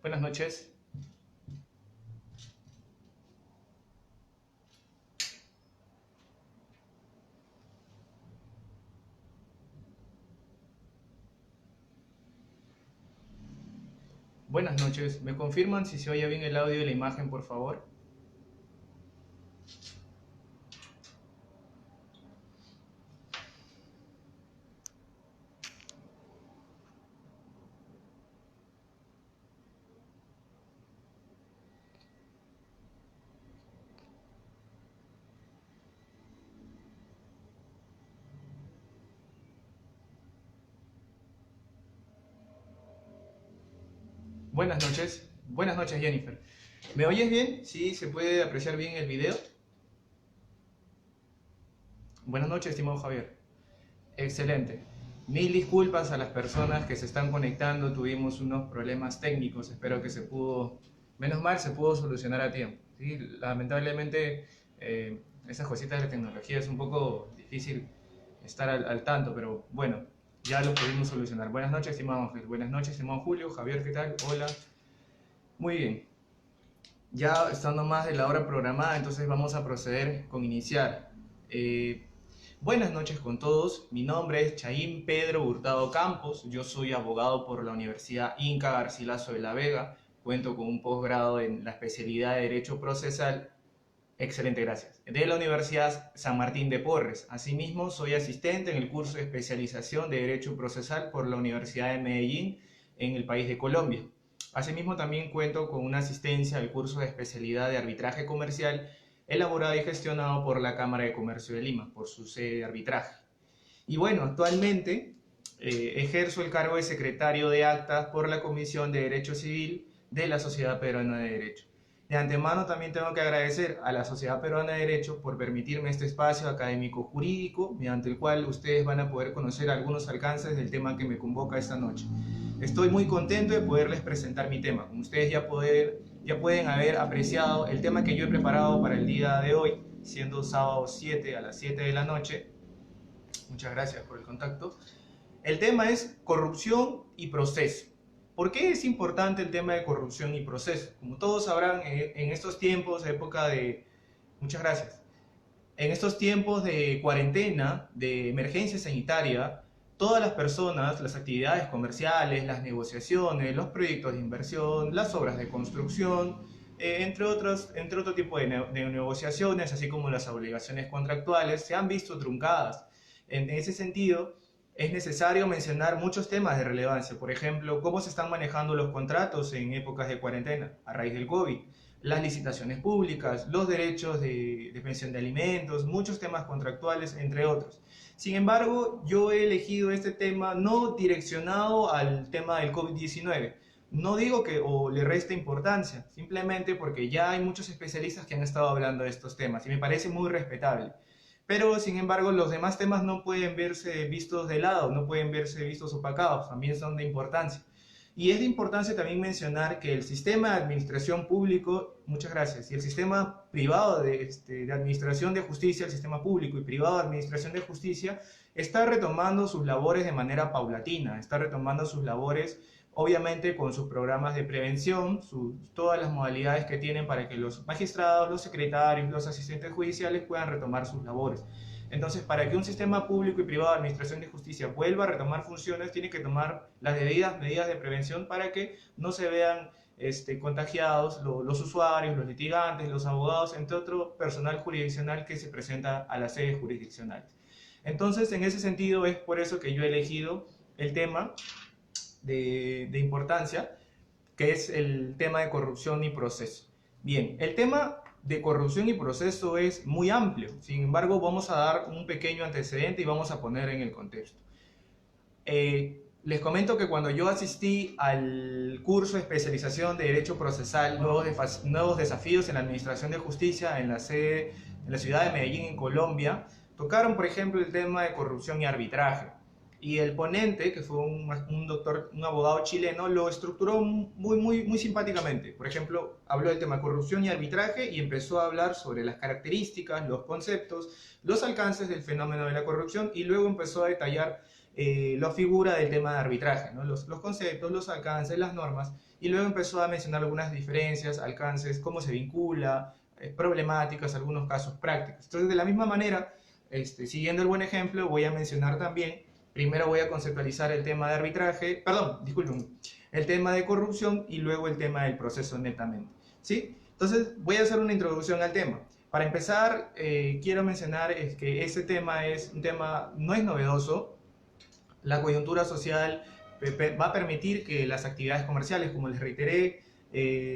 Buenas noches. Buenas noches. ¿Me confirman si se oye bien el audio y la imagen, por favor? Buenas noches. Buenas noches, Jennifer. ¿Me oyes bien? ¿Sí? ¿Se puede apreciar bien el video? Buenas noches, estimado Javier. Excelente. Mil disculpas a las personas que se están conectando. Tuvimos unos problemas técnicos. Espero que se pudo, menos mal, se pudo solucionar a tiempo. ¿Sí? Lamentablemente, esas cositas de la tecnología es un poco difícil estar al tanto, pero bueno, ya lo pudimos solucionar. Buenas noches, estimado Ángel. Buenas noches, estimado Julio. Javier, ¿qué tal? Hola. Muy bien. Ya estando más de la hora programada, entonces vamos a proceder con iniciar. Eh, Buenas noches con todos. Mi nombre es Chaín Pedro Hurtado Campos. Yo soy abogado por la Universidad Inca Garcilaso de la Vega. Cuento con un posgrado en la especialidad de Derecho Procesal. Excelente, gracias. De la Universidad San Martín de Porres. Asimismo, soy asistente en el curso de especialización de Derecho Procesal por la Universidad de Medellín en el país de Colombia. Asimismo, también cuento con una asistencia al curso de especialidad de arbitraje comercial elaborado y gestionado por la Cámara de Comercio de Lima, por su sede de arbitraje. Y bueno, actualmente ejerzo el cargo de secretario de actas por la Comisión de Derecho Civil de la Sociedad Peruana de Derecho. De antemano también tengo que agradecer a la Sociedad Peruana de Derecho por permitirme este espacio académico jurídico, mediante el cual ustedes van a poder conocer algunos alcances del tema que me convoca esta noche. Estoy muy contento de poderles presentar mi tema. Como ustedes ya pueden haber apreciado el tema que yo he preparado para el día de hoy, siendo sábado 7 a las 7 de la noche. Muchas gracias por el contacto. El tema es corrupción y proceso. ¿Por qué es importante el tema de corrupción y proceso? Como todos sabrán, en estos tiempos, época de... Muchas gracias. En estos tiempos de cuarentena, de emergencia sanitaria, todas las personas, las actividades comerciales, las negociaciones, los proyectos de inversión, las obras de construcción, entre otro tipo de negociaciones, así como las obligaciones contractuales, se han visto truncadas. En ese sentido, es necesario mencionar muchos temas de relevancia. Por ejemplo, cómo se están manejando los contratos en épocas de cuarentena a raíz del COVID, las licitaciones públicas, los derechos de pensión de alimentos, muchos temas contractuales, entre otros. Sin embargo, yo he elegido este tema no direccionado al tema del COVID-19. No digo que o le reste importancia, simplemente porque ya hay muchos especialistas que han estado hablando de estos temas y me parece muy respetable. Pero, sin embargo, los demás temas no pueden verse vistos de lado, no pueden verse vistos opacados, también son de importancia. Y es de importancia también mencionar que el sistema de administración público, muchas gracias, y el sistema privado de administración de justicia, el sistema público y privado de administración de justicia, está retomando sus labores de manera paulatina, está retomando sus labores obviamente con sus programas de prevención, todas las modalidades que tienen para que los magistrados, los secretarios, los asistentes judiciales puedan retomar sus labores. Entonces, para que un sistema público y privado de administración de justicia vuelva a retomar funciones, tiene que tomar las debidas medidas de prevención para que no se vean contagiados los usuarios, los litigantes, los abogados, entre otro personal jurisdiccional que se presenta a las sedes jurisdiccionales. Entonces, en ese sentido, es por eso que yo he elegido el tema de importancia, que es el tema de corrupción y proceso. Bien, el tema de corrupción y proceso es muy amplio, sin embargo vamos a dar un pequeño antecedente y vamos a poner en el contexto. Les comento que cuando yo asistí al curso de especialización de Derecho Procesal, nuevos desafíos en la Administración de Justicia en la ciudad de Medellín, en Colombia, tocaron, por ejemplo, el tema de corrupción y arbitraje. Y el ponente, que fue un abogado chileno, lo estructuró muy simpáticamente. Por ejemplo, habló del tema corrupción y arbitraje y empezó a hablar sobre las características, los conceptos, los alcances del fenómeno de la corrupción y luego empezó a detallar lo figura del tema de arbitraje, ¿no? Los conceptos, los alcances, las normas, y luego empezó a mencionar algunas diferencias, alcances, cómo se vincula, problemáticas, algunos casos prácticos. Entonces, de la misma manera, siguiendo el buen ejemplo, voy a mencionar también, primero voy a conceptualizar el tema de arbitraje, perdón, disculpen, el tema de corrupción y luego el tema del proceso netamente, ¿sí? Entonces, voy a hacer una introducción al tema. Para empezar, quiero mencionar que este tema es un tema, no es novedoso. La coyuntura social va a permitir que las actividades comerciales, como les reiteré,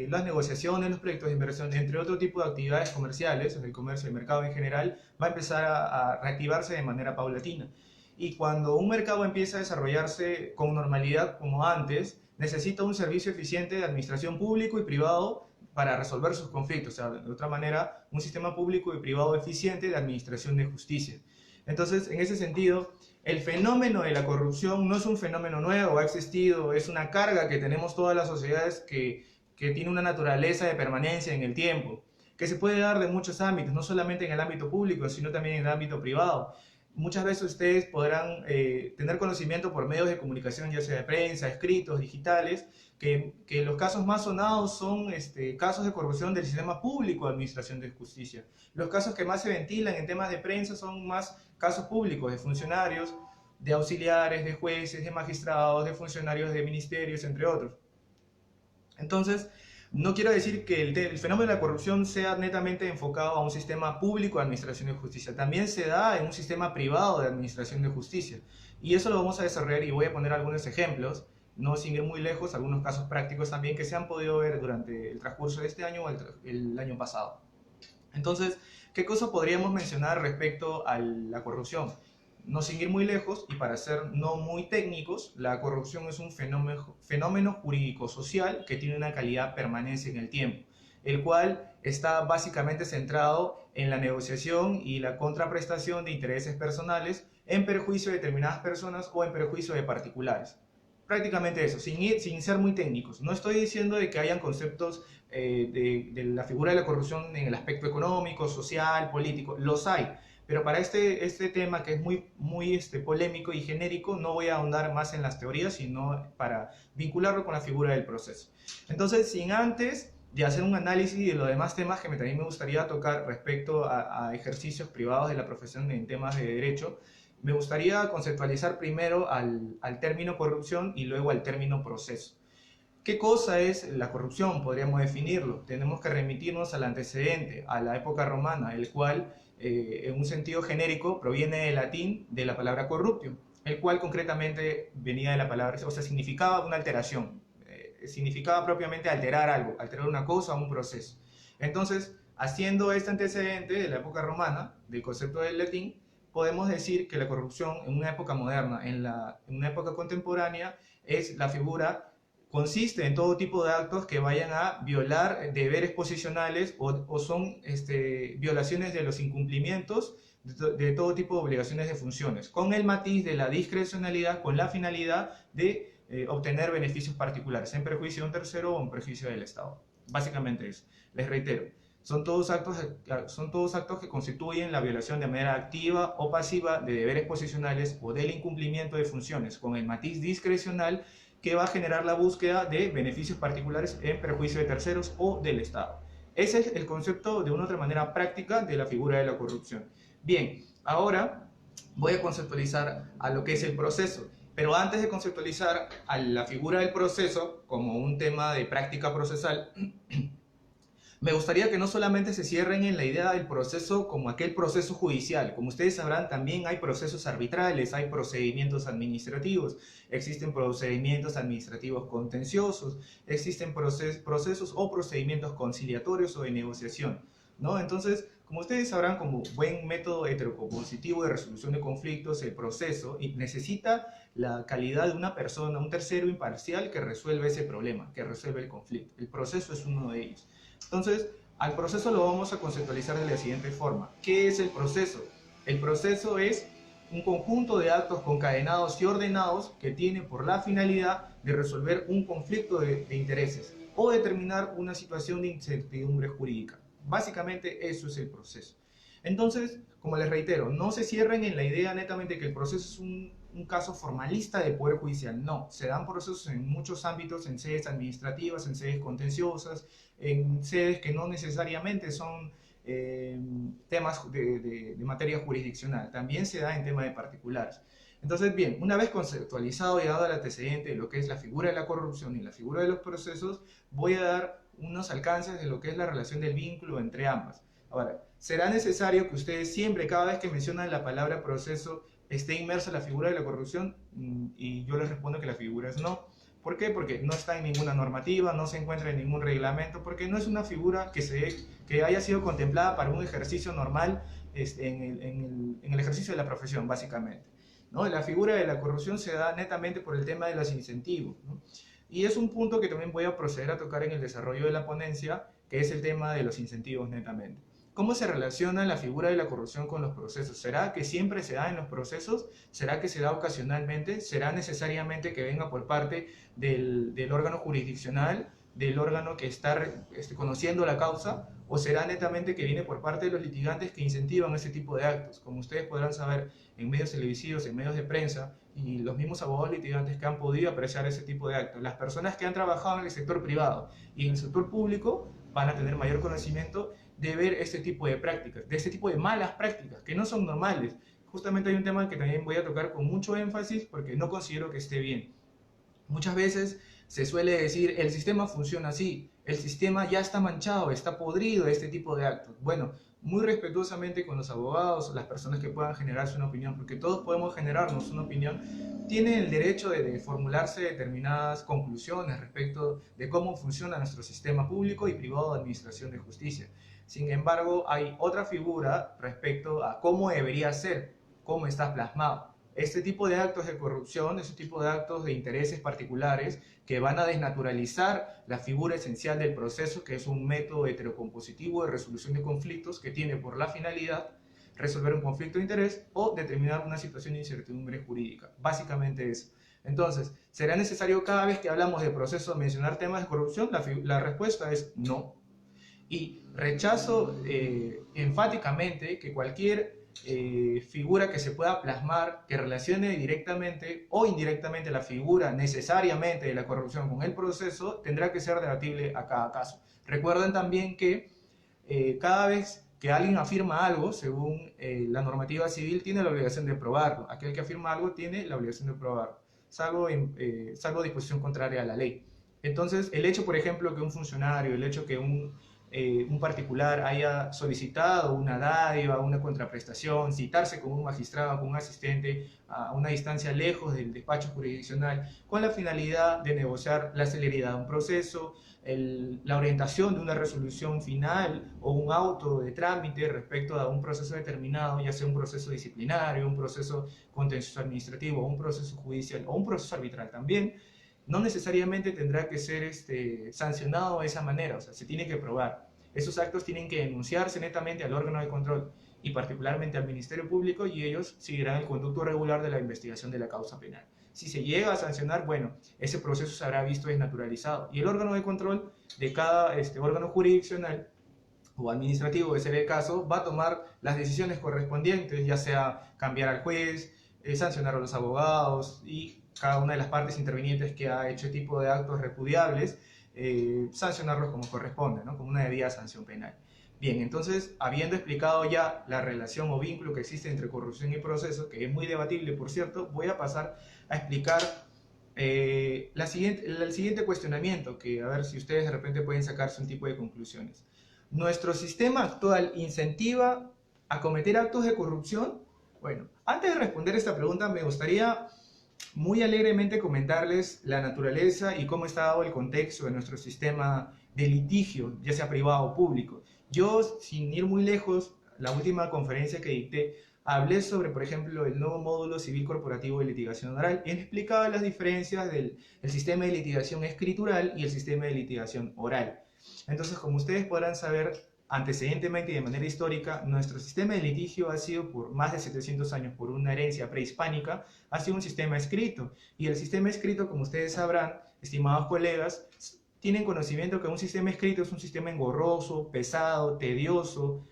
las negociaciones, los proyectos de inversión, entre otro tipo de actividades comerciales, el comercio y el mercado en general, va a empezar a reactivarse de manera paulatina. Y cuando un mercado empieza a desarrollarse con normalidad como antes, necesita un servicio eficiente de administración público y privado para resolver sus conflictos. O sea, de otra manera, un sistema público y privado eficiente de administración de justicia. Entonces, en ese sentido, el fenómeno de la corrupción no es un fenómeno nuevo, ha existido, es una carga que tenemos todas las sociedades que tiene una naturaleza de permanencia en el tiempo, que se puede dar de muchos ámbitos, no solamente en el ámbito público, sino también en el ámbito privado. Muchas veces ustedes podrán tener conocimiento por medios de comunicación, ya sea de prensa, escritos, digitales, que los casos más sonados son casos de corrupción del sistema público de administración de justicia. Los casos que más se ventilan en temas de prensa son más casos públicos de funcionarios, de auxiliares, de jueces, de magistrados, de funcionarios de ministerios, entre otros. Entonces, no quiero decir que el fenómeno de la corrupción sea netamente enfocado a un sistema público de administración de justicia. También se da en un sistema privado de administración de justicia. Y eso lo vamos a desarrollar y voy a poner algunos ejemplos, no sin ir muy lejos, algunos casos prácticos también que se han podido ver durante el transcurso de este año o el año pasado. Entonces, ¿qué cosa podríamos mencionar respecto a la corrupción? No sin ir muy lejos y para ser no muy técnicos, la corrupción es un fenómeno jurídico-social que tiene una calidad permanencia en el tiempo, el cual está básicamente centrado en la negociación y la contraprestación de intereses personales en perjuicio de determinadas personas o en perjuicio de particulares. Prácticamente eso, sin ser muy técnicos. No estoy diciendo de que hayan conceptos de la figura de la corrupción en el aspecto económico, social, político, los hay. Pero para este tema que es muy polémico y genérico, no voy a ahondar más en las teorías, sino para vincularlo con la figura del proceso. Entonces, sin antes de hacer un análisis de los demás temas que también me gustaría tocar respecto a ejercicios privados de la profesión en temas de derecho, me gustaría conceptualizar primero al término corrupción y luego al término proceso. ¿Qué cosa es la corrupción? Podríamos definirlo. Tenemos que remitirnos al antecedente, a la época romana, el cual, en un sentido genérico, proviene del latín de la palabra corruptio, el cual concretamente venía de la palabra, o sea, significaba una alteración, significaba propiamente alterar algo, alterar una cosa o un proceso. Entonces, haciendo este antecedente de la época romana, del concepto del latín, podemos decir que la corrupción en una época moderna, en una época contemporánea, es la figura, consiste en todo tipo de actos que vayan a violar deberes posicionales o son violaciones de los incumplimientos de todo tipo de obligaciones de funciones, con el matiz de la discrecionalidad, con la finalidad de obtener beneficios particulares, en perjuicio de un tercero o en perjuicio del Estado. Básicamente eso. Les reitero, son todos actos que constituyen la violación de manera activa o pasiva de deberes posicionales o del incumplimiento de funciones, con el matiz discrecional que va a generar la búsqueda de beneficios particulares en perjuicio de terceros o del Estado. Ese es el concepto de una otra manera práctica de la figura de la corrupción. Bien, ahora voy a conceptualizar a lo que es el proceso. Pero antes de conceptualizar a la figura del proceso como un tema de práctica procesal, me gustaría que no solamente se cierren en la idea del proceso como aquel proceso judicial. Como ustedes sabrán, también hay procesos arbitrales, hay procedimientos administrativos, existen procedimientos administrativos contenciosos, existen procesos o procedimientos conciliatorios o de negociación, ¿no? Entonces, como ustedes sabrán, como buen método heterocompositivo de resolución de conflictos, el proceso necesita la calidad de una persona, un tercero imparcial que resuelve ese problema, que resuelve el conflicto. El proceso es uno de ellos. Entonces, al proceso lo vamos a conceptualizar de la siguiente forma. ¿Qué es el proceso? El proceso es un conjunto de actos concadenados y ordenados que tiene por la finalidad de resolver un conflicto de intereses o determinar una situación de incertidumbre jurídica. Básicamente eso es el proceso. Entonces, como les reitero, no se cierren en la idea netamente que el proceso un caso formalista del Poder Judicial. No, se dan procesos en muchos ámbitos, en sedes administrativas, en sedes contenciosas, en sedes que no necesariamente son temas de materia jurisdiccional. También se da en tema de particulares. Entonces, bien, una vez conceptualizado y dado el antecedente de lo que es la figura de la corrupción y la figura de los procesos, voy a dar unos alcances de lo que es la relación del vínculo entre ambas. Ahora, será necesario que ustedes siempre, cada vez que mencionan la palabra proceso, esté inmersa la figura de la corrupción, y yo les respondo que la figura es no. ¿Por qué? Porque no está en ninguna normativa, no se encuentra en ningún reglamento, porque no es una figura que haya sido contemplada para un ejercicio normal en el ejercicio de la profesión, básicamente, ¿no? La figura de la corrupción se da netamente por el tema de los incentivos, ¿no? Y es un punto que también voy a proceder a tocar en el desarrollo de la ponencia, que es el tema de los incentivos netamente. ¿Cómo se relaciona la figura de la corrupción con los procesos? ¿Será que siempre se da en los procesos? ¿Será que se da ocasionalmente? ¿Será necesariamente que venga por parte del órgano jurisdiccional, del órgano que está conociendo la causa? ¿O será netamente que viene por parte de los litigantes que incentivan ese tipo de actos? Como ustedes podrán saber, en medios televisivos, en medios de prensa, y los mismos abogados litigantes que han podido apreciar ese tipo de actos, las personas que han trabajado en el sector privado y en el sector público van a tener mayor conocimiento de ver este tipo de prácticas, de este tipo de malas prácticas, que no son normales. Justamente hay un tema que también voy a tocar con mucho énfasis porque no considero que esté bien. Muchas veces se suele decir, el sistema funciona así, el sistema ya está manchado, está podrido de este tipo de actos. Bueno, muy respetuosamente con los abogados, las personas que puedan generarse una opinión, porque todos podemos generarnos una opinión, tienen el derecho de formularse determinadas conclusiones respecto de cómo funciona nuestro sistema público y privado de administración de justicia. Sin embargo, hay otra figura respecto a cómo debería ser, cómo está plasmado. Este tipo de actos de corrupción, este tipo de actos de intereses particulares que van a desnaturalizar la figura esencial del proceso, que es un método heterocompositivo de resolución de conflictos que tiene por la finalidad resolver un conflicto de interés o determinar una situación de incertidumbre jurídica. Básicamente eso. Entonces, ¿será necesario cada vez que hablamos de proceso mencionar temas de corrupción? La respuesta es no. Y rechazo enfáticamente que cualquier figura que se pueda plasmar, que relacione directamente o indirectamente la figura necesariamente de la corrupción con el proceso, tendrá que ser debatible a cada caso. Recuerden también que cada vez que alguien afirma algo, según la normativa civil, tiene la obligación de probarlo. Aquel que afirma algo tiene la obligación de probarlo, salvo disposición contraria a la ley. Entonces, el hecho, por ejemplo, que un funcionario, el hecho que un particular haya solicitado una dádiva, una contraprestación, citarse con un magistrado, con un asistente a una distancia lejos del despacho jurisdiccional, con la finalidad de negociar la celeridad de un proceso, la orientación de una resolución final o un auto de trámite respecto a un proceso determinado, ya sea un proceso disciplinario, un proceso contencioso administrativo, un proceso judicial o un proceso arbitral también, no necesariamente tendrá que ser sancionado de esa manera, o sea, se tiene que probar. Esos actos tienen que denunciarse netamente al órgano de control y particularmente al Ministerio Público, y ellos seguirán el conducto regular de la investigación de la causa penal. Si se llega a sancionar, bueno, ese proceso se habrá visto desnaturalizado y el órgano de control de cada órgano jurisdiccional o administrativo, de ser el caso, va a tomar las decisiones correspondientes, ya sea cambiar al juez, sancionar a los abogados y cada una de las partes intervinientes que ha hecho este tipo de actos repudiables, sancionarlos como corresponde, ¿no? Como una debida sanción penal. Bien, entonces, habiendo explicado ya la relación o vínculo que existe entre corrupción y proceso, que es muy debatible, por cierto, voy a pasar a explicar el siguiente cuestionamiento, que a ver si ustedes de repente pueden sacarse un tipo de conclusiones. ¿Nuestro sistema actual incentiva a cometer actos de corrupción? Bueno, antes de responder esta pregunta, me gustaría muy alegremente comentarles la naturaleza y cómo está dado el contexto de nuestro sistema de litigio, ya sea privado o público. Yo, sin ir muy lejos, la última conferencia que dicté, hablé sobre, por ejemplo, el nuevo módulo civil corporativo de litigación oral y explicaba las diferencias del sistema de litigación escritural y el sistema de litigación oral. Entonces, como ustedes podrán saber, antecedentemente y de manera histórica, nuestro sistema de litigio ha sido por más de 700 años, por una herencia prehispánica, ha sido un sistema escrito. Y el sistema escrito, como ustedes sabrán, estimados colegas, tienen conocimiento que un sistema escrito es un sistema engorroso, pesado, tedioso,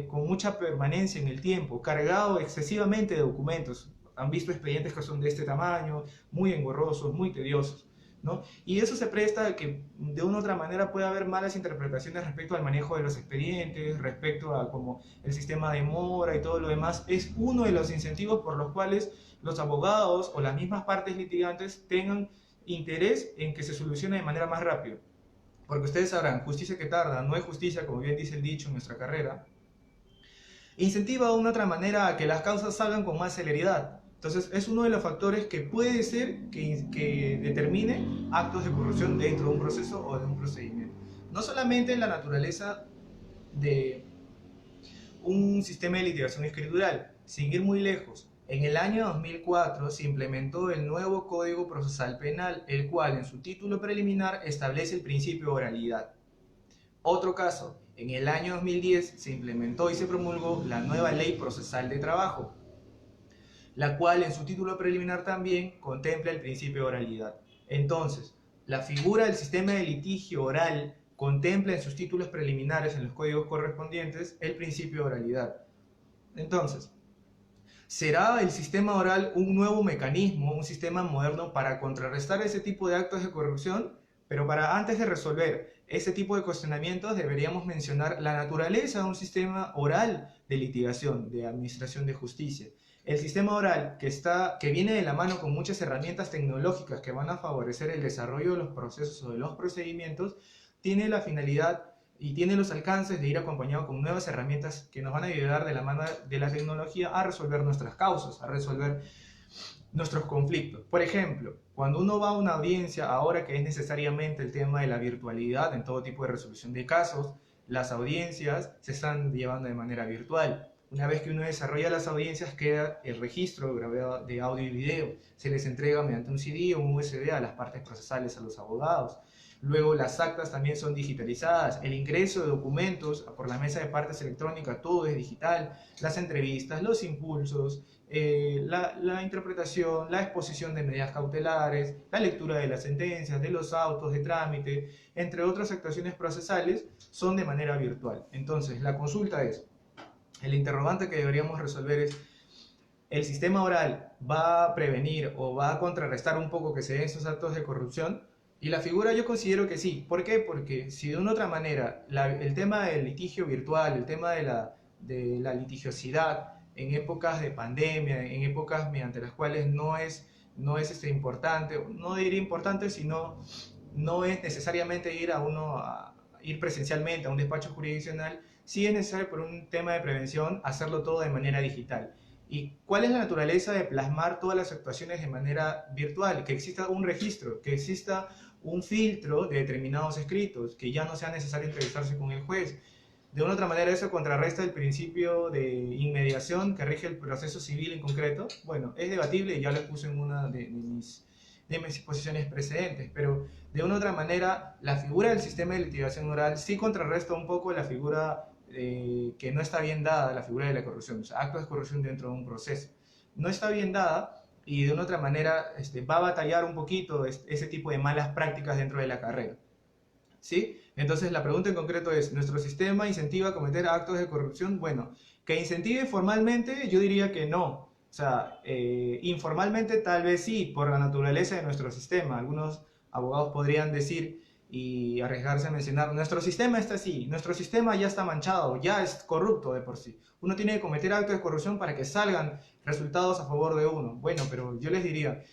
con mucha permanencia en el tiempo, cargado excesivamente de documentos. han visto expedientes que son de este tamaño, muy engorrosos, muy tediosos, ¿no? Y eso se presta a que de una u otra manera puede haber malas interpretaciones respecto al manejo de los expedientes, respecto a cómo el sistema de mora y todo lo demás. Es uno de los incentivos por los cuales los abogados o las mismas partes litigantes tengan interés en que se solucione de manera más rápida. Porque ustedes sabrán, justicia que tarda no es justicia, como bien dice el dicho en nuestra carrera, incentiva de una otra manera a que las causas salgan con más celeridad. Entonces es uno de los factores que puede ser que determine actos de corrupción dentro de un proceso o de un procedimiento. No solamente la naturaleza de un sistema de litigación escritural, sin ir muy lejos. En el año 2004 se implementó el nuevo Código Procesal Penal, el cual en su título preliminar establece el principio de oralidad. Otro caso, en el año 2010 se implementó y se promulgó la nueva Ley Procesal de Trabajo, la cual en su título preliminar también contempla el principio de oralidad. Entonces, la figura del sistema de litigio oral contempla en sus títulos preliminares en los códigos correspondientes el principio de oralidad. Entonces, ¿será el sistema oral un nuevo mecanismo, un sistema moderno para contrarrestar ese tipo de actos de corrupción? Pero antes de resolver ese tipo de cuestionamientos deberíamos mencionar la naturaleza de un sistema oral de litigación, de administración de justicia. El sistema oral, que viene de la mano con muchas herramientas tecnológicas que van a favorecer el desarrollo de los procesos o de los procedimientos, tiene la finalidad y tiene los alcances de ir acompañado con nuevas herramientas que nos van a ayudar de la mano de la tecnología a resolver nuestras causas, a resolver nuestros conflictos. Por ejemplo, cuando uno va a una audiencia, ahora que es necesariamente el tema de la virtualidad en todo tipo de resolución de casos, las audiencias se están llevando de manera virtual. Una vez que uno desarrolla las audiencias, queda el registro grabado de audio y video. Se les entrega mediante un CD o un USB a las partes procesales, a los abogados. Luego las actas también son digitalizadas, el ingreso de documentos por la mesa de partes electrónica, todo es digital, las entrevistas, los impulsos, la interpretación, la exposición de medidas cautelares, la lectura de las sentencias, de los autos de trámite, entre otras actuaciones procesales, son de manera virtual. Entonces, la consulta es, el interrogante que deberíamos resolver es, ¿el sistema oral va a prevenir o va a contrarrestar un poco que se den esos actos de corrupción? Y la figura yo considero que sí. ¿Por qué? Porque si de una u otra manera el tema del litigio virtual, el tema de la litigiosidad en épocas de pandemia, en épocas mediante las cuales no es importante, no diría importante, sino no es necesariamente ir presencialmente a un despacho jurisdiccional, sí es necesario por un tema de prevención hacerlo todo de manera digital. ¿Y cuál es la naturaleza de plasmar todas las actuaciones de manera virtual? Que exista un registro, que exista un filtro de determinados escritos, que ya no sea necesario entrevistarse con el juez. De una u otra manera eso contrarresta el principio de inmediación que rige el proceso civil en concreto. Bueno, es debatible y ya lo puse en una de mis exposiciones precedentes, pero de una u otra manera la figura del sistema de litigación oral sí contrarresta un poco la figura que no está bien dada, la figura de la corrupción, o sea, actos de corrupción dentro de un proceso. No está bien dada y de una otra manera va a batallar un poquito ese tipo de malas prácticas dentro de la carrera. ¿Sí? Entonces la pregunta en concreto es, ¿nuestro sistema incentiva a cometer actos de corrupción? Bueno, que incentive formalmente yo diría que no. O sea, informalmente tal vez sí, por la naturaleza de nuestro sistema. Algunos abogados podrían decir y arriesgarse a mencionar, nuestro sistema está así, nuestro sistema ya está manchado, ya es corrupto de por sí. Uno tiene que cometer actos de corrupción para que salgan resultados a favor de uno. Bueno, pero yo les diría,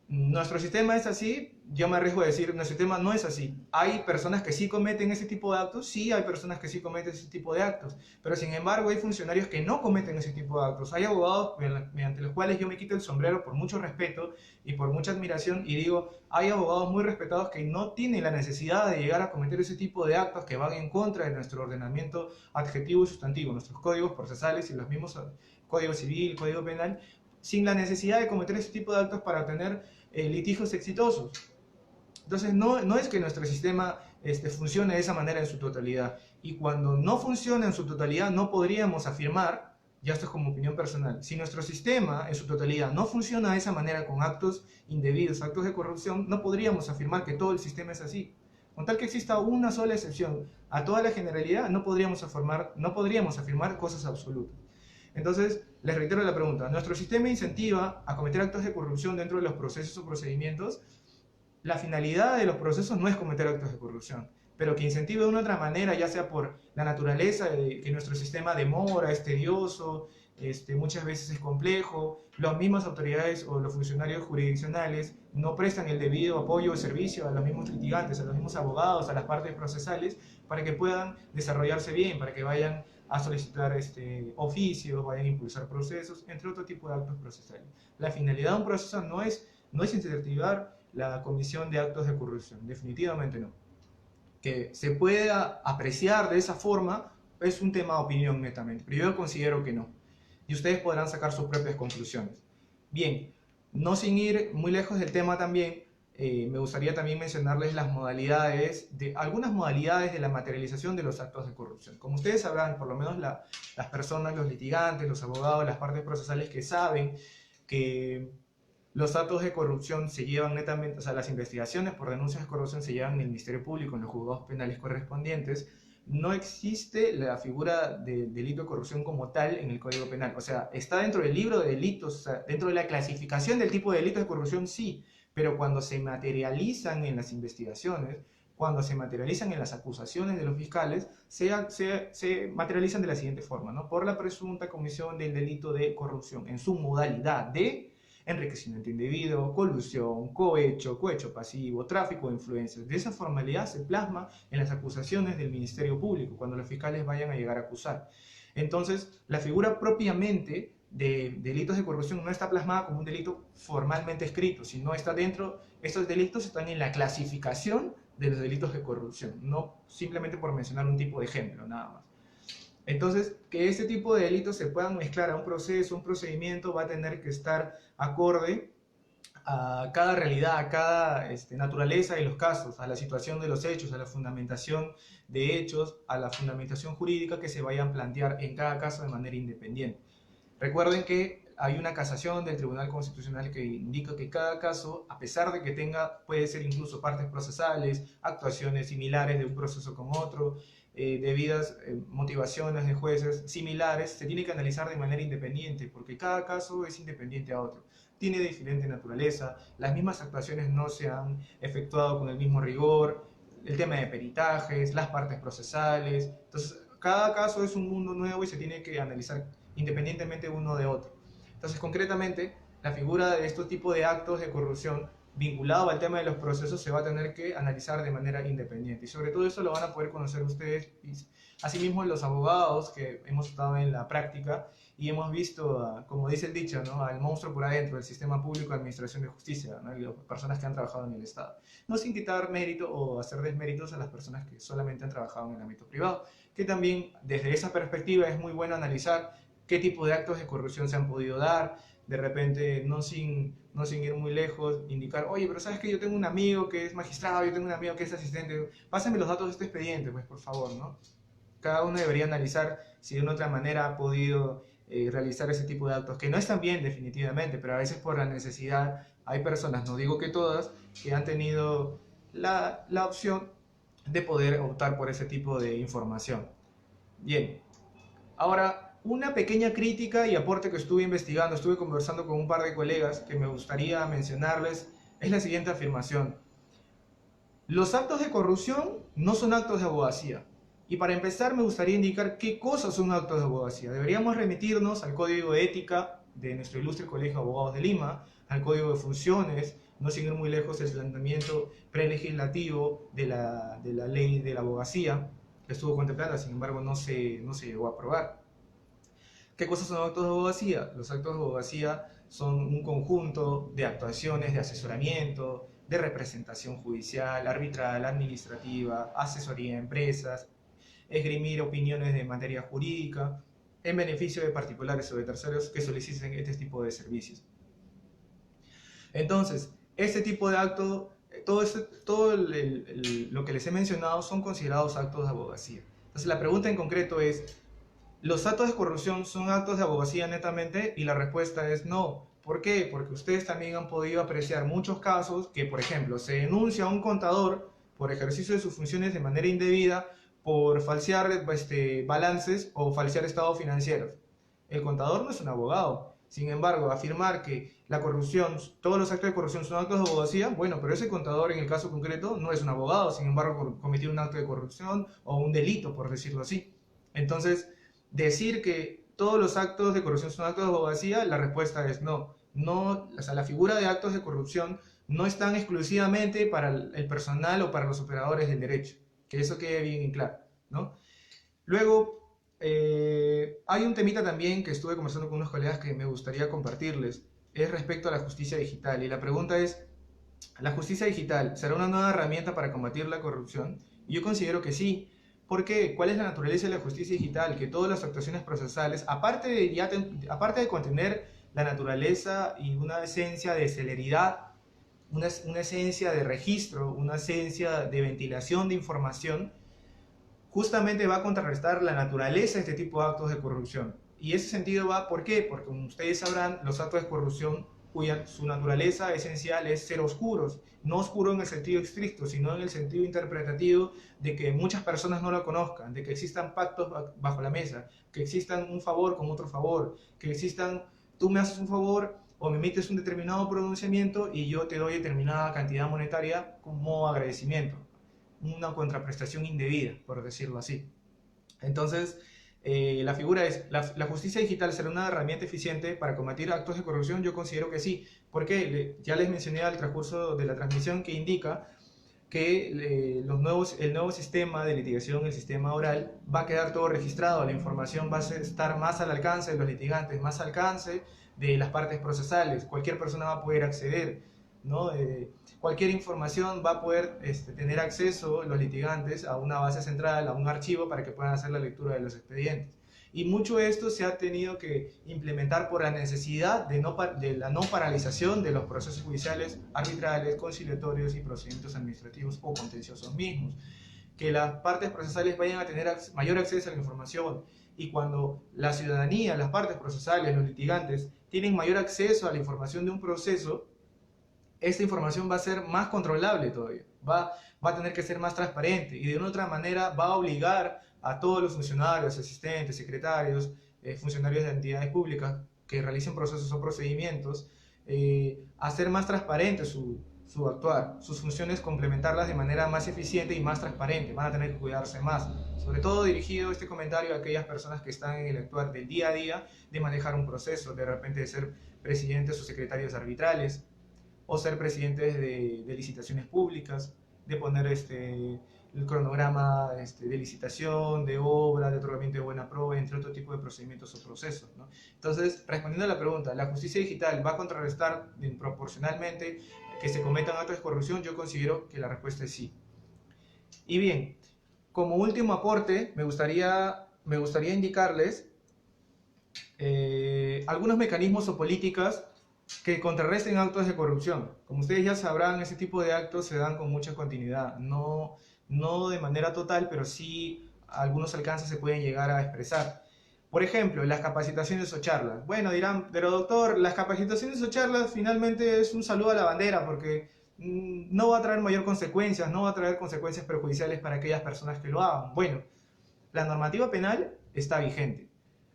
nuestro sistema es así, yo me arriesgo a decir, nuestro sistema no es así. Hay personas que sí cometen ese tipo de actos, sí hay personas que sí cometen ese tipo de actos, pero sin embargo hay funcionarios que no cometen ese tipo de actos. Hay abogados mediante los cuales yo me quito el sombrero por mucho respeto y por mucha admiración y digo, hay abogados muy respetados que no tienen la necesidad de llegar a cometer ese tipo de actos que van en contra de nuestro ordenamiento adjetivo y sustantivo, nuestros códigos procesales y los mismos código civil, código penal, sin la necesidad de cometer ese tipo de actos para obtener litigios exitosos. Entonces no es que nuestro sistema funcione de esa manera en su totalidad. Y cuando no funciona en su totalidad no podríamos afirmar, ya esto es como opinión personal, si nuestro sistema en su totalidad no funciona de esa manera con actos indebidos, actos de corrupción, no podríamos afirmar que todo el sistema es así. Con tal que exista una sola excepción a toda la generalidad, no podríamos afirmar cosas absolutas. Entonces, les reitero la pregunta, ¿nuestro sistema incentiva a cometer actos de corrupción dentro de los procesos o procedimientos? La finalidad de los procesos no es cometer actos de corrupción, pero que incentive de una otra manera, ya sea por la naturaleza de que nuestro sistema demora, es tedioso, muchas veces es complejo, las mismas autoridades o los funcionarios jurisdiccionales no prestan el debido apoyo o servicio a los mismos litigantes, a los mismos abogados, a las partes procesales, para que puedan desarrollarse bien, para que vayan a solicitar oficios, vayan a impulsar procesos, entre otro tipo de actos procesales. La finalidad de un proceso no es incentivar la comisión de actos de corrupción, definitivamente no. Que se pueda apreciar de esa forma es un tema de opinión netamente, pero yo considero que no. Y ustedes podrán sacar sus propias conclusiones. Bien, no sin ir muy lejos del tema también, me gustaría también mencionarles algunas modalidades de la materialización de los actos de corrupción. Como ustedes sabrán, por lo menos las personas, los litigantes, los abogados, las partes procesales que saben que los actos de corrupción se llevan netamente, o sea, las investigaciones por denuncias de corrupción se llevan en el Ministerio Público, en los juzgados penales correspondientes. No existe la figura de delito de corrupción como tal en el Código Penal. O sea, está dentro del libro de delitos, o sea, dentro de la clasificación del tipo de delito de corrupción, sí, pero cuando se materializan en las investigaciones, cuando se materializan en las acusaciones de los fiscales, se materializan de la siguiente forma, ¿no? Por la presunta comisión del delito de corrupción en su modalidad de enriquecimiento indebido, colusión, cohecho pasivo, tráfico de influencias. De esa formalidad se plasma en las acusaciones del Ministerio Público, cuando los fiscales vayan a llegar a acusar. Entonces, la figura propiamente de delitos de corrupción no está plasmada como un delito formalmente escrito, sino está dentro, estos delitos están en la clasificación de los delitos de corrupción, no simplemente por mencionar un tipo de ejemplo, nada más. Entonces, que este tipo de delitos se puedan mezclar a un proceso, un procedimiento, va a tener que estar acorde a cada realidad, a cada naturaleza de los casos, a la situación de los hechos, a la fundamentación de hechos, a la fundamentación jurídica que se vayan a plantear en cada caso de manera independiente. Recuerden que hay una casación del Tribunal Constitucional que indica que cada caso, a pesar de que puede ser incluso partes procesales, actuaciones similares de un proceso con otro, debidas motivaciones de jueces similares, se tiene que analizar de manera independiente, porque cada caso es independiente a otro. Tiene diferente naturaleza, las mismas actuaciones no se han efectuado con el mismo rigor, el tema de peritajes, las partes procesales. Entonces, cada caso es un mundo nuevo y se tiene que analizar independientemente uno de otro. Entonces, concretamente, la figura de este tipo de actos de corrupción vinculado al tema de los procesos se va a tener que analizar de manera independiente. Y sobre todo eso lo van a poder conocer ustedes, y asimismo los abogados que hemos estado en la práctica y hemos visto, como dice el dicho, ¿no?, al monstruo por adentro del sistema público de administración de justicia, ¿no?, y las personas que han trabajado en el Estado. No sin quitar mérito o hacer desméritos a las personas que solamente han trabajado en el ámbito privado, que también desde esa perspectiva es muy bueno analizar qué tipo de actos de corrupción se han podido dar, de repente, no sin ir muy lejos, indicar, oye, pero sabes que yo tengo un amigo que es magistrado, yo tengo un amigo que es asistente, pásame los datos de este expediente, pues por favor, ¿no? Cada uno debería analizar si de una otra manera ha podido realizar ese tipo de actos, que no están bien definitivamente, pero a veces por la necesidad hay personas, no digo que todas, que han tenido la opción de poder optar por ese tipo de información. Bien, ahora una pequeña crítica y aporte que estuve investigando, estuve conversando con un par de colegas que me gustaría mencionarles, es la siguiente afirmación. Los actos de corrupción no son actos de abogacía. Y para empezar me gustaría indicar qué cosas son actos de abogacía. Deberíamos remitirnos al Código de Ética de nuestro ilustre Colegio de Abogados de Lima, al Código de Funciones, no sin ir muy lejos el planteamiento prelegislativo de la ley de la abogacía, que estuvo contemplada, sin embargo no se llegó a aprobar. ¿Qué cosas son actos de abogacía? Los actos de abogacía son un conjunto de actuaciones de asesoramiento, de representación judicial, arbitral, administrativa, asesoría a empresas, esgrimir opiniones de materia jurídica, en beneficio de particulares o de terceros que soliciten este tipo de servicios. Entonces, este tipo de acto, todo lo que les he mencionado son considerados actos de abogacía. Entonces, la pregunta en concreto es, ¿los actos de corrupción son actos de abogacía netamente? Y la respuesta es no. ¿Por qué? Porque ustedes también han podido apreciar muchos casos que, por ejemplo, se denuncia a un contador por ejercicio de sus funciones de manera indebida, por falsear balances o falsear estados financieros. El contador no es un abogado. Sin embargo, afirmar que la corrupción, todos los actos de corrupción son actos de abogacía, bueno, pero ese contador en el caso concreto no es un abogado, sin embargo, cometió un acto de corrupción o un delito, por decirlo así. Entonces, decir que todos los actos de corrupción son actos de abogacía, la respuesta es no. No, o sea, la figura de actos de corrupción no están exclusivamente para el personal o para los operadores del derecho. Que eso quede bien claro, ¿no? Luego, hay un temita también que estuve conversando con unos colegas que me gustaría compartirles, es respecto a la justicia digital. Y la pregunta es, ¿la justicia digital será una nueva herramienta para combatir la corrupción? Y yo considero que sí. ¿Por qué? ¿Cuál es la naturaleza de la justicia digital? Que todas las actuaciones procesales, aparte de contener la naturaleza y una esencia de celeridad, una esencia de registro, una esencia de ventilación de información, justamente va a contrarrestar la naturaleza de este tipo de actos de corrupción. Y ese sentido va, ¿por qué? Porque como ustedes sabrán, los actos de corrupción cuya su naturaleza esencial es ser oscuros, no oscuro en el sentido estricto, sino en el sentido interpretativo de que muchas personas no lo conozcan, de que existan pactos bajo la mesa, que existan un favor con otro favor, que existan, tú me haces un favor o me emites un determinado pronunciamiento y yo te doy determinada cantidad monetaria como agradecimiento, una contraprestación indebida, por decirlo así. Entonces, la figura es, ¿la justicia digital será una herramienta eficiente para combatir actos de corrupción? Yo considero que sí, porque ya les mencioné al transcurso de la transmisión que indica que el nuevo sistema de litigación, el sistema oral, va a quedar todo registrado, la información va a estar más al alcance de los litigantes, más al alcance de las partes procesales, cualquier persona va a poder acceder, ¿no? Cualquier información va a poder tener acceso los litigantes a una base central, a un archivo para que puedan hacer la lectura de los expedientes. Y mucho de esto se ha tenido que implementar por la necesidad de la no paralización de los procesos judiciales, arbitrales, conciliatorios y procedimientos administrativos o contenciosos mismos. Que las partes procesales vayan a tener mayor acceso a la información, y cuando la ciudadanía, las partes procesales, los litigantes, tienen mayor acceso a la información de un proceso, esta información va a ser más controlable todavía, va a tener que ser más transparente y de una otra manera va a obligar a todos los funcionarios, asistentes, secretarios, funcionarios de entidades públicas que realicen procesos o procedimientos a ser más transparente su actuar, sus funciones complementarlas de manera más eficiente y más transparente, van a tener que cuidarse más. Sobre todo dirigido este comentario a aquellas personas que están en el actuar del día a día de manejar un proceso, de repente de ser presidentes o secretarios arbitrales, o ser presidentes de licitaciones públicas, de poner el cronograma de licitación, de obra, de otorgamiento de buena prueba, entre otro tipo de procedimientos o procesos, ¿no? Entonces, respondiendo a la pregunta, ¿la justicia digital va a contrarrestar proporcionalmente que se cometan actos de corrupción? Yo considero que la respuesta es sí. Y bien, como último aporte, me gustaría indicarles algunos mecanismos o políticas que contrarresten actos de corrupción. Como ustedes ya sabrán, ese tipo de actos se dan con mucha continuidad, no de manera total, pero sí algunos alcances se pueden llegar a expresar. Por ejemplo, las capacitaciones o charlas. Bueno, dirán, pero doctor, las capacitaciones o charlas finalmente es un saludo a la bandera porque no va a traer mayor consecuencias, no va a traer consecuencias perjudiciales para aquellas personas que lo hagan. Bueno, la normativa penal está vigente.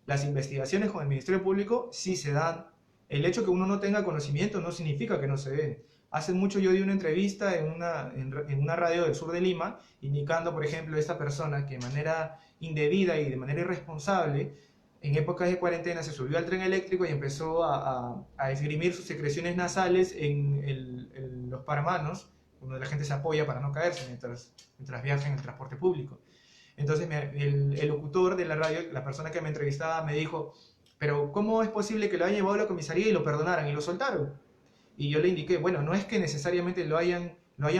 Las investigaciones con el Ministerio Público sí se dan. El hecho que uno no tenga conocimiento no significa que no se den. Hace mucho yo di una entrevista en una radio del sur de Lima, indicando, por ejemplo, esta persona que de manera indebida y de manera irresponsable, en épocas de cuarentena, se subió al tren eléctrico y empezó a esgrimir sus secreciones nasales en los paramanos, donde la gente se apoya para no caerse mientras viaja en el transporte público. Entonces el locutor de la radio, la persona que me entrevistaba, me dijo, pero ¿cómo es posible que lo hayan llevado a la comisaría y lo perdonaran y lo soltaron? Y yo le indiqué, bueno, no es que necesariamente lo hayan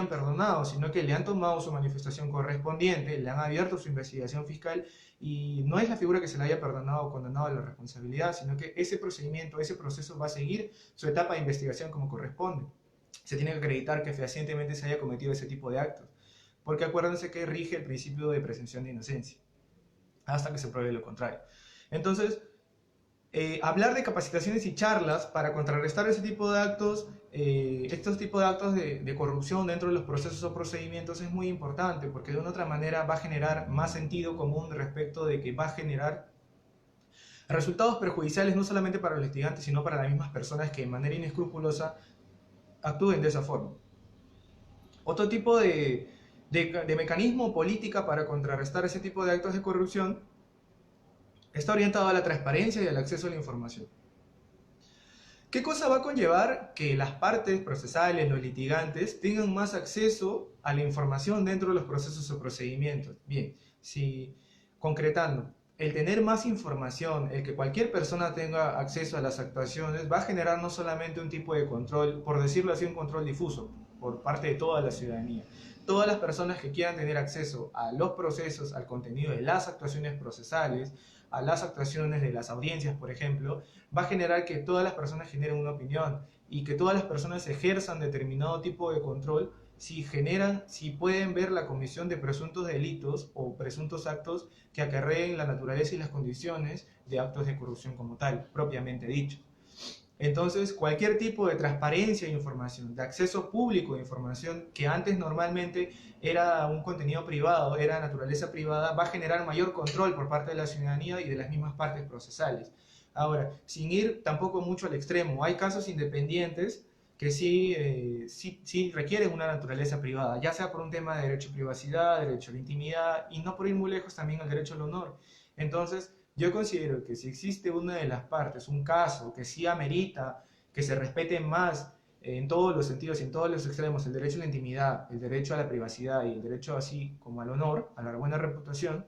perdonado, sino que le han tomado su manifestación correspondiente, le han abierto su investigación fiscal y no es la figura que se le haya perdonado o condenado a la responsabilidad, sino que ese procedimiento, ese proceso va a seguir su etapa de investigación como corresponde. Se tiene que acreditar que fehacientemente se haya cometido ese tipo de actos, porque acuérdense que rige el principio de presunción de inocencia, hasta que se pruebe lo contrario. Entonces, hablar de capacitaciones y charlas para contrarrestar ese tipo de actos, estos tipos de actos de corrupción dentro de los procesos o procedimientos es muy importante, porque de una otra manera va a generar más sentido común respecto de que va a generar resultados perjudiciales no solamente para los litigantes, sino para las mismas personas que de manera inescrupulosa actúen de esa forma. Otro tipo de mecanismo o política para contrarrestar ese tipo de actos de corrupción está orientado a la transparencia y al acceso a la información. ¿Qué cosa va a conllevar que las partes procesales, los litigantes, tengan más acceso a la información dentro de los procesos o procedimientos? Bien, si concretando, el tener más información, el que cualquier persona tenga acceso a las actuaciones, va a generar no solamente un tipo de control, por decirlo así, un control difuso por parte de toda la ciudadanía. Todas las personas que quieran tener acceso a los procesos, al contenido de las actuaciones procesales, a las actuaciones de las audiencias, por ejemplo, va a generar que todas las personas generen una opinión y que todas las personas ejerzan determinado tipo de control si pueden ver la comisión de presuntos delitos o presuntos actos que acarreen la naturaleza y las condiciones de actos de corrupción como tal, propiamente dicho. Entonces, cualquier tipo de transparencia de información, de acceso público de información, que antes normalmente era un contenido privado, era naturaleza privada, va a generar mayor control por parte de la ciudadanía y de las mismas partes procesales. Ahora, sin ir tampoco mucho al extremo, hay casos independientes que sí requieren una naturaleza privada, ya sea por un tema de derecho a privacidad, derecho a la intimidad, y no por ir muy lejos también el derecho al honor. Entonces, yo considero que si existe una de las partes, un caso que sí amerita que se respete más en todos los sentidos y en todos los extremos el derecho a la intimidad, el derecho a la privacidad y el derecho así como al honor, a la buena reputación,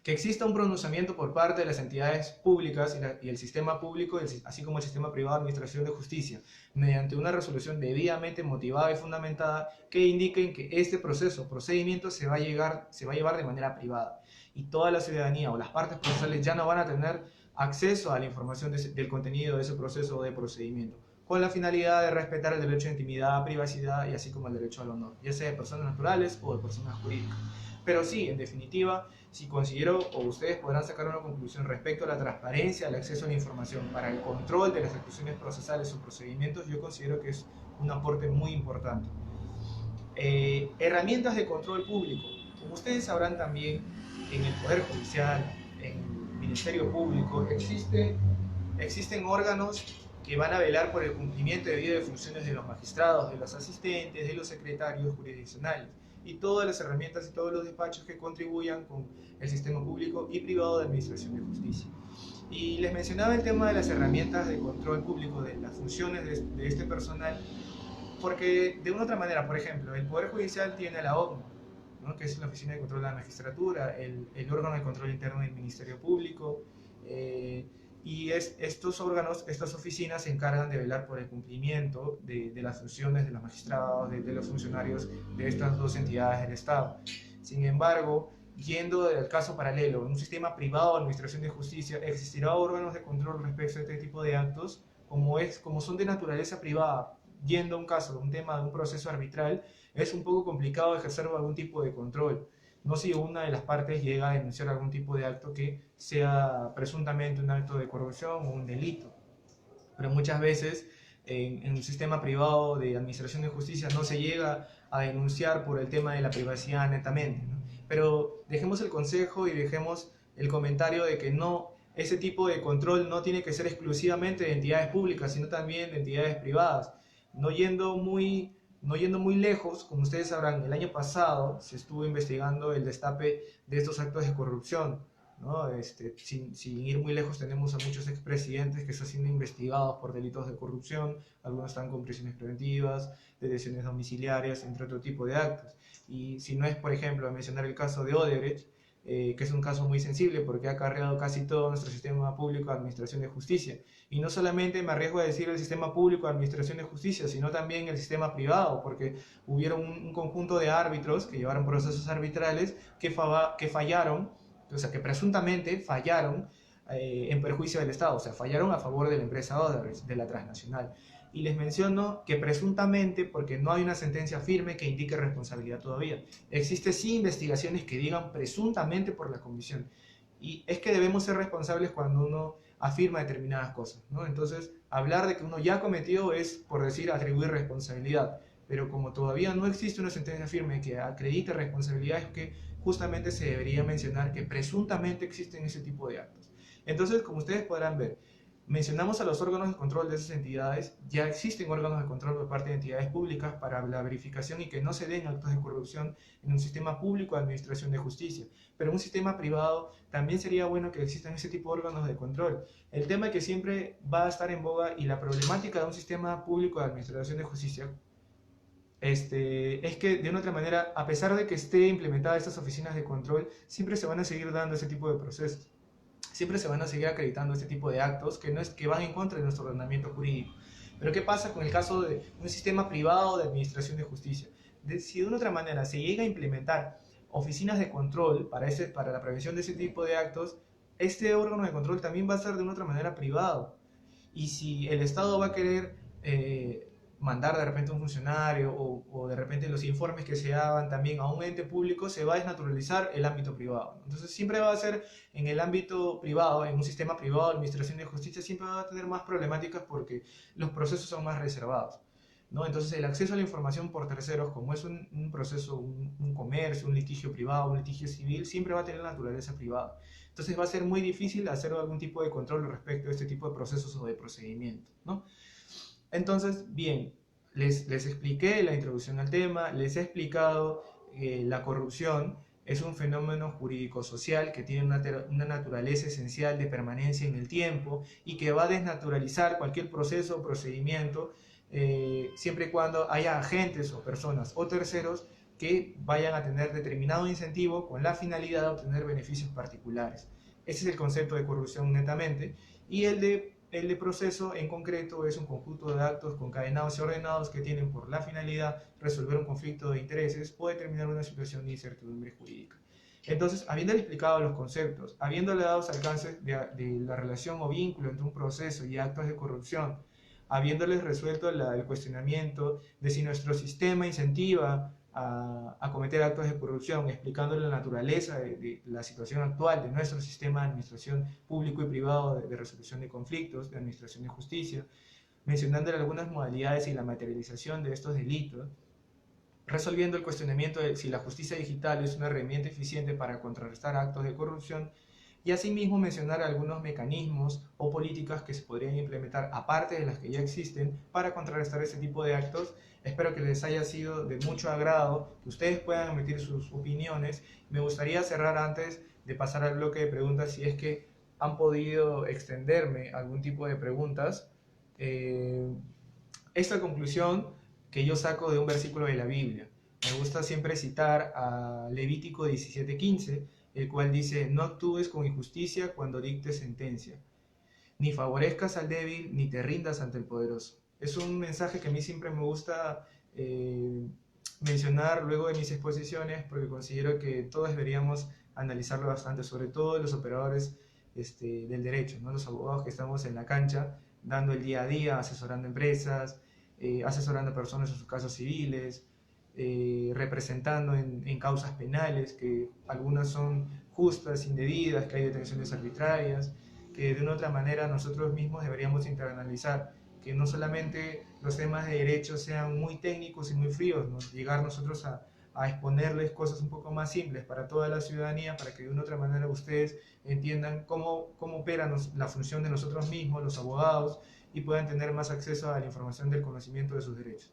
que exista un pronunciamiento por parte de las entidades públicas y el sistema público, así como el sistema privado de administración de justicia, mediante una resolución debidamente motivada y fundamentada que indiquen que este procedimiento se va a llevar de manera privada y toda la ciudadanía o las partes procesales ya no van a tener acceso a la información del contenido de ese proceso o de procedimiento, con la finalidad de respetar el derecho a intimidad, privacidad y así como el derecho al honor, ya sea de personas naturales o de personas jurídicas. Pero sí, en definitiva, si considero o ustedes podrán sacar una conclusión respecto a la transparencia, al acceso a la información para el control de las actuaciones procesales o procedimientos, yo considero que es un aporte muy importante. Herramientas de control público. Como ustedes sabrán también, en el Poder Judicial, en el Ministerio Público, existen órganos que van a velar por el cumplimiento debido de funciones de los magistrados, de los asistentes, de los secretarios jurisdiccionales y todas las herramientas y todos los despachos que contribuyan con el sistema público y privado de administración de justicia. Y les mencionaba el tema de las herramientas de control público, de las funciones de este personal, porque de una otra manera, por ejemplo, el Poder Judicial tiene la OCMA, ¿no?, que es la Oficina de Control de la Magistratura, el órgano de control interno del Ministerio Público, y estos órganos, estas oficinas se encargan de velar por el cumplimiento de las funciones de los magistrados, de los funcionarios de estas dos entidades del Estado. Sin embargo, yendo del caso paralelo, en un sistema privado de administración de justicia, existirá órganos de control respecto a este tipo de actos, como son de naturaleza privada. Yendo a un caso, un tema de un proceso arbitral, es un poco complicado ejercer algún tipo de control. No si una de las partes llega a denunciar algún tipo de acto que sea presuntamente un acto de corrupción o un delito. Pero muchas veces en un sistema privado de administración de justicia no se llega a denunciar por el tema de la privacidad netamente, ¿no? Pero dejemos el consejo y dejemos el comentario de que no, ese tipo de control no tiene que ser exclusivamente de entidades públicas, sino también de entidades privadas. No yendo muy lejos, como ustedes sabrán, el año pasado se estuvo investigando el destape de estos actos de corrupción, ¿no? Sin ir muy lejos, tenemos a muchos expresidentes que están siendo investigados por delitos de corrupción, algunos están con prisiones preventivas, detenciones domiciliarias, entre otro tipo de actos. Y si no es, por ejemplo, mencionar el caso de Odebrecht, que es un caso muy sensible porque ha acarreado casi todo nuestro sistema público de administración de justicia. Y no solamente me arriesgo a decir el sistema público de administración de justicia, sino también el sistema privado, porque hubieron un conjunto de árbitros que llevaron procesos arbitrales que fallaron, o sea, que presuntamente fallaron en perjuicio del Estado, o sea, fallaron a favor de la empresa Odebrecht, de la transnacional. Y les menciono que presuntamente, porque no hay una sentencia firme que indique responsabilidad todavía. Existe sí investigaciones que digan presuntamente por la comisión. Y es que debemos ser responsables cuando uno afirma determinadas cosas, ¿no? Entonces, hablar de que uno ya cometió es, por decir, atribuir responsabilidad. Pero como todavía no existe una sentencia firme que acredite responsabilidad, es que justamente se debería mencionar que presuntamente existen ese tipo de actos. Entonces, como ustedes podrán ver, mencionamos a los órganos de control de esas entidades. Ya existen órganos de control por parte de entidades públicas para la verificación y que no se den actos de corrupción en un sistema público de administración de justicia. Pero en un sistema privado también sería bueno que existan ese tipo de órganos de control. El tema que siempre va a estar en boga y la problemática de un sistema público de administración de justicia es que de una otra manera, a pesar de que esté implementada estas oficinas de control, siempre se van a seguir dando ese tipo de procesos. Siempre se van a seguir acreditando este tipo de actos que, no es, que van en contra de nuestro ordenamiento jurídico. Pero ¿qué pasa con el caso de un sistema privado de administración de justicia? Si de una otra manera se llega a implementar oficinas de control para la prevención de ese tipo de actos, este órgano de control también va a ser de una otra manera privado. Y si el Estado va a querer mandar de repente un funcionario o de repente los informes que se hagan también a un ente público, se va a desnaturalizar el ámbito privado. Entonces siempre va a ser en el ámbito privado, en un sistema privado de administración de justicia, siempre va a tener más problemáticas porque los procesos son más reservados, ¿no? Entonces el acceso a la información por terceros, como es un proceso, un comercio, un litigio privado, un litigio civil, siempre va a tener naturaleza privada. Entonces va a ser muy difícil hacer algún tipo de control respecto a este tipo de procesos o de procedimientos, ¿no? Entonces, bien, les expliqué la introducción al tema, les he explicado que la corrupción es un fenómeno jurídico-social que tiene una naturaleza esencial de permanencia en el tiempo y que va a desnaturalizar cualquier proceso o procedimiento siempre y cuando haya agentes o personas o terceros que vayan a tener determinado incentivo con la finalidad de obtener beneficios particulares. Ese es el concepto de corrupción netamente, y el de proceso en concreto es un conjunto de actos concadenados y ordenados que tienen por la finalidad resolver un conflicto de intereses o determinar una situación de incertidumbre jurídica. Entonces, habiéndole explicado los conceptos, habiéndole dado alcances de la relación o vínculo entre un proceso y actos de corrupción, habiéndoles resuelto el cuestionamiento de si nuestro sistema incentiva a cometer actos de corrupción, explicándole la naturaleza de la situación actual de nuestro sistema de administración público y privado de resolución de conflictos, de administración de justicia, mencionándole algunas modalidades y la materialización de estos delitos, resolviendo el cuestionamiento de si la justicia digital es una herramienta eficiente para contrarrestar actos de corrupción, y asimismo mencionar algunos mecanismos o políticas que se podrían implementar aparte de las que ya existen para contrarrestar este tipo de actos. Espero que les haya sido de mucho agrado, que ustedes puedan emitir sus opiniones. Me gustaría cerrar antes de pasar al bloque de preguntas, si es que han podido extenderme algún tipo de preguntas. Esta conclusión que yo saco de un versículo de la Biblia. Me gusta siempre citar a Levítico 17:15, el cual dice: no actúes con injusticia cuando dictes sentencia, ni favorezcas al débil, ni te rindas ante el poderoso. Es un mensaje que a mí siempre me gusta mencionar luego de mis exposiciones, porque considero que todos deberíamos analizarlo bastante, sobre todo los operadores del derecho, ¿no? Los abogados que estamos en la cancha, dando el día a día, asesorando empresas, asesorando personas en sus casos civiles, representando en causas penales, que algunas son justas, indebidas, que hay detenciones arbitrarias, que de una otra manera nosotros mismos deberíamos internalizar, que no solamente los temas de derecho sean muy técnicos y muy fríos, ¿no? Llegar nosotros a exponerles cosas un poco más simples para toda la ciudadanía, para que de una otra manera ustedes entiendan cómo opera la función de nosotros mismos, los abogados, y puedan tener más acceso a la información del conocimiento de sus derechos.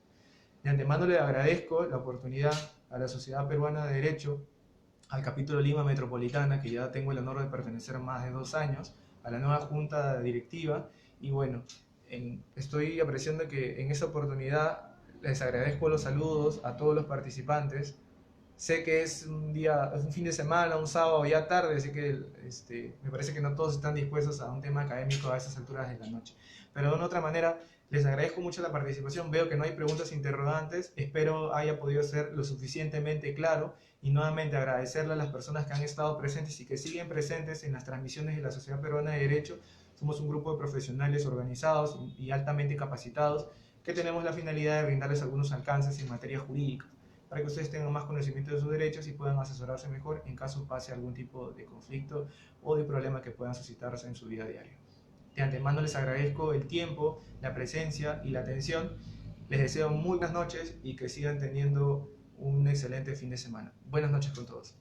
De antemano le agradezco la oportunidad a la Sociedad Peruana de Derecho, al capítulo Lima Metropolitana, que ya tengo el honor de pertenecer más de 2 años, a la nueva junta directiva, y bueno, estoy apreciando que en esta oportunidad les agradezco los saludos a todos los participantes. Sé que es un fin de semana, un sábado ya tarde, así que me parece que no todos están dispuestos a un tema académico a estas alturas de la noche. Pero de una otra manera, les agradezco mucho la participación. Veo que no hay preguntas interrogantes. Espero haya podido ser lo suficientemente claro. Y nuevamente agradecerle a las personas que han estado presentes y que siguen presentes en las transmisiones de la Sociedad Peruana de Derecho. Somos un grupo de profesionales organizados y altamente capacitados que tenemos la finalidad de brindarles algunos alcances en materia jurídica, para que ustedes tengan más conocimiento de sus derechos y puedan asesorarse mejor en caso pase algún tipo de conflicto o de problema que puedan suscitarse en su vida diaria. De antemano les agradezco el tiempo, la presencia y la atención. Les deseo muy buenas noches y que sigan teniendo un excelente fin de semana. Buenas noches con todos.